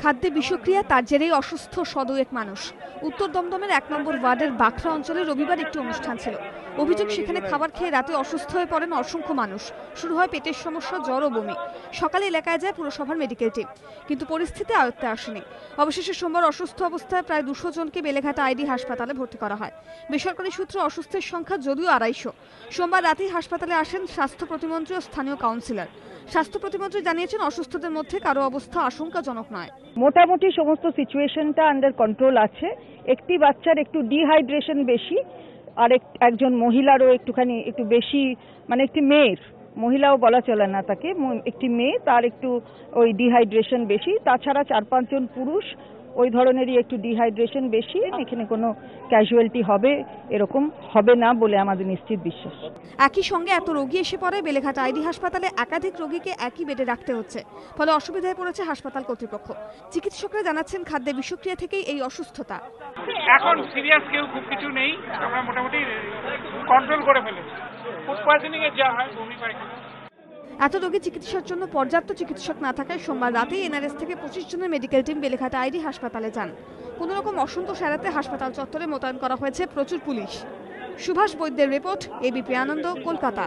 খাদ্যে বিষক্রিয়া, তার জেরেই অসুস্থ এক মানুষ। উত্তর দমদমের ১ নম্বর ওয়ার্ডের বাখরা অঞ্চলে রবিবার একটি অনুষ্ঠান ছিল। অভিযোগ, সেখানে খাবার খেয়ে রাতে অসুস্থ হয়ে পড়েন অসংখ্য মানুষ। শুরু হয় পেটের সমস্যা, জ্বর ও বমি। সকালে এলাকায় যায় পুরসভার মেডিকেল টিম, কিন্তু পরিস্থিতি আয়ত্তে আসেনি। অবশেষে সোমবার অসুস্থ অবস্থায় প্রায় ২০০ জনকে বেলেঘাটা আইডি হাসপাতালে ভর্তি করা হয়। বেসরকারি সূত্রে অসুস্থের সংখ্যা যদিও ২৫০। সোমবার রাতেই হাসপাতালে আসেন স্বাস্থ্য প্রতিমন্ত্রী ও স্থানীয় কাউন্সিলর। স্বাস্থ্য প্রতিমন্ত্রী জানিয়েছেন, অসুস্থদের মধ্যে কারো অবস্থা আশঙ্কাজনক নয়। মোটামুটি সমস্ত সিচুয়েশনটা আন্ডার কন্ট্রোল আছে। একটি বাচ্চার একটু ডিহাইড্রেশন বেশি, আর একজন মহিলারও একটু বেশি, মানে একটি মেয়ের, মহিলাও বলা চলে না তাকে, একটি মেয়ে, তার একটু ওই ডিহাইড্রেশন বেশি। তাছাড়া ৪-৫ জন পুরুষ ওই ধরনেরই একটু ডিহাইড্রেশন বেশি। এখানে কোনো ক্যাজুয়ালিটি হবে এরকম হবে না বলে আমাদের নিশ্চিত বিশ্বাস। একই সঙ্গে এত রোগী এসে পড়ে বেলেঘাটা আইডি হাসপাতালে একাধিক রোগীকে একই বেডে রাখতে হচ্ছে, ফলে অসুবিধায় পড়েছে হাসপাতাল কর্তৃপক্ষ। চিকিৎসকরা জানাচ্ছেন, খাদ্যে বিষক্রিয়া থেকেই এই অসুস্থতা। এখন সিরিয়াস কেউ খুব কিছু নেই, আমরা মোটামুটি কন্ট্রোল করে ফেলেছি। ফুড পয়জনিং এর যা হয় বমি পায়খানা। এত রোগী চিকিৎসার জন্য পর্যাপ্ত চিকিৎসক না থাকায় সোমবার রাতেই এনআরএস থেকে ২৫ জনের মেডিকেল টিম বেলেঘাটা আইডি হাসপাতালে যান। কোনো রকম অসন্তোষ এড়াতে হাসপাতাল চত্বরে মোতায়েন করা হয়েছে প্রচুর পুলিশ। সুভাষ বৈদ্যের রিপোর্ট, এবিপি আনন্দ, কলকাতা।